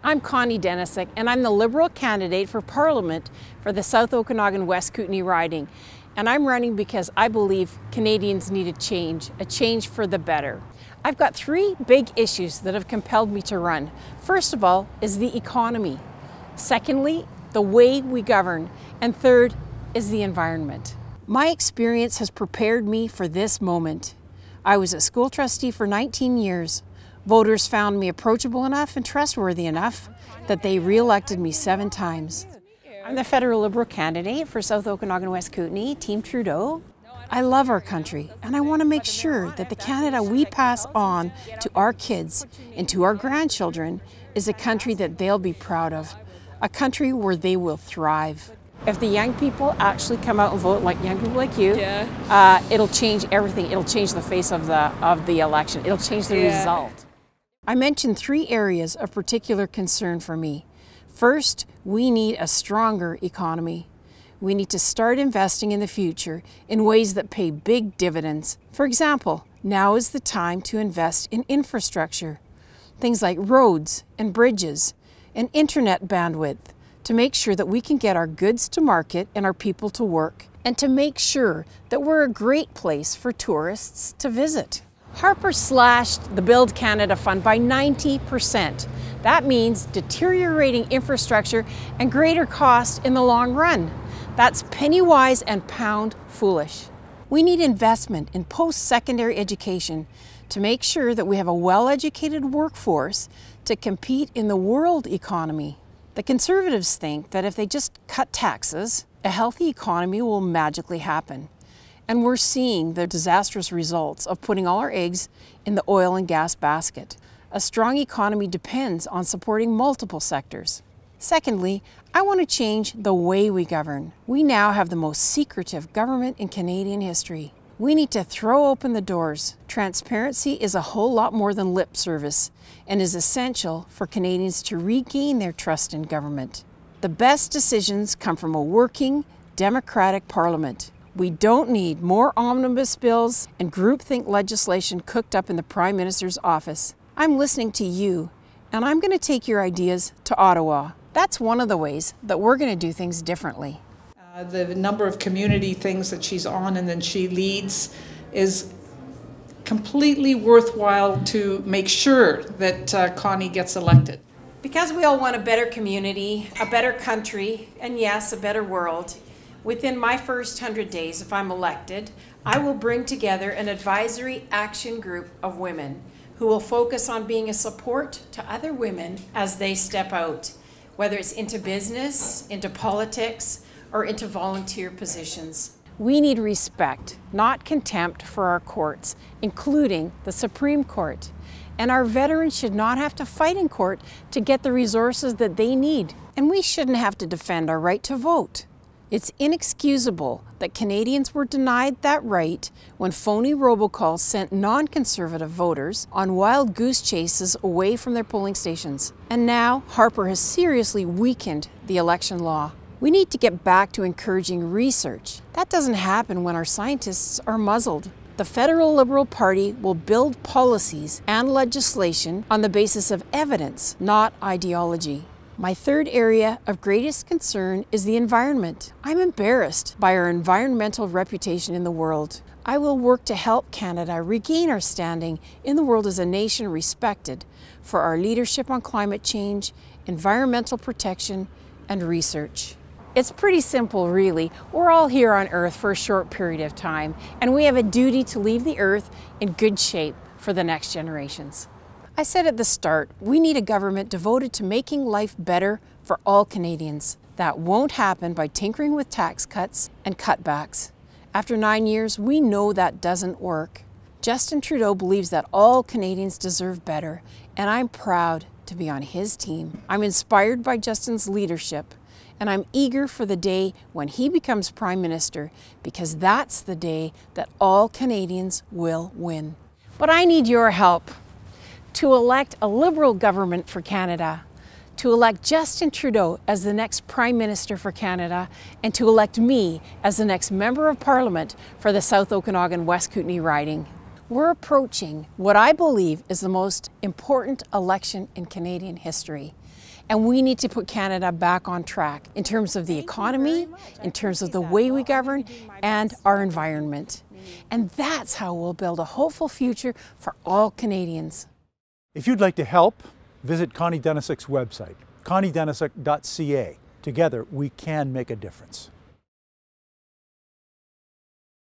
I'm Connie Denesiuk, and I'm the Liberal candidate for Parliament for the South Okanagan-West Kootenay riding. And I'm running because I believe Canadians need a change for the better. I've got three big issues that have compelled me to run. First of all is the economy. Secondly, the way we govern. And third is the environment. My experience has prepared me for this moment. I was a school trustee for 19 years. Voters found me approachable enough and trustworthy enough that they re-elected me 7 times. I'm the federal Liberal candidate for South Okanagan-West Kootenay, Team Trudeau. I love our country, and I want to make sure that the Canada we pass on to our kids and to our grandchildren is a country that they'll be proud of, a country where they will thrive. If the young people actually come out and vote, like young people like you, it'll change everything. It'll change the face of the election. It'll change the result. I mentioned 3 areas of particular concern for me. First, we need a stronger economy. We need to start investing in the future in ways that pay big dividends. For example, now is the time to invest in infrastructure. Things like roads and bridges and internet bandwidth to make sure that we can get our goods to market and our people to work, and to make sure that we're a great place for tourists to visit. Harper slashed the Build Canada Fund by 90%. That means deteriorating infrastructure and greater cost in the long run. That's penny wise and pound foolish. We need investment in post-secondary education to make sure that we have a well-educated workforce to compete in the world economy. The Conservatives think that if they just cut taxes, a healthy economy will magically happen. And we're seeing the disastrous results of putting all our eggs in the oil and gas basket. A strong economy depends on supporting multiple sectors. Secondly, I want to change the way we govern. We now have the most secretive government in Canadian history. We need to throw open the doors. Transparency is a whole lot more than lip service and is essential for Canadians to regain their trust in government. The best decisions come from a working, democratic parliament. We don't need more omnibus bills and groupthink legislation cooked up in the Prime Minister's office. I'm listening to you, and I'm going to take your ideas to Ottawa. That's one of the ways that we're going to do things differently. The number of community things that she's on and then she leads is completely worthwhile to make sure that Connie gets elected. Because we all want a better community, a better country, and yes, a better world, within my first 100 days, if I'm elected, I will bring together an advisory action group of women who will focus on being a support to other women as they step out, whether it's into business, into politics, or into volunteer positions. We need respect, not contempt, for our courts, including the Supreme Court. And our veterans should not have to fight in court to get the resources that they need. And we shouldn't have to defend our right to vote. It's inexcusable that Canadians were denied that right when phony robocalls sent non-conservative voters on wild goose chases away from their polling stations. And now Harper has seriously weakened the election law. We need to get back to encouraging research. That doesn't happen when our scientists are muzzled. The federal Liberal Party will build policies and legislation on the basis of evidence, not ideology. My third area of greatest concern is the environment. I'm embarrassed by our environmental reputation in the world. I will work to help Canada regain our standing in the world as a nation respected for our leadership on climate change, environmental protection, and research. It's pretty simple, really. We're all here on Earth for a short period of time, and we have a duty to leave the Earth in good shape for the next generations. I said at the start, we need a government devoted to making life better for all Canadians. That won't happen by tinkering with tax cuts and cutbacks. After 9 years, we know that doesn't work. Justin Trudeau believes that all Canadians deserve better, and I'm proud to be on his team. I'm inspired by Justin's leadership, and I'm eager for the day when he becomes Prime Minister, because that's the day that all Canadians will win. But I need your help to elect a Liberal government for Canada, to elect Justin Trudeau as the next Prime Minister for Canada, and to elect me as the next Member of Parliament for the South Okanagan-West Kootenay riding. We're approaching what I believe is the most important election in Canadian history. And we need to put Canada back on track in terms of the economy, in terms of the way we govern, and our environment. And that's how we'll build a hopeful future for all Canadians. If you'd like to help, visit Connie Denesiuk's website, conniedenesiuk.ca. Together, we can make a difference.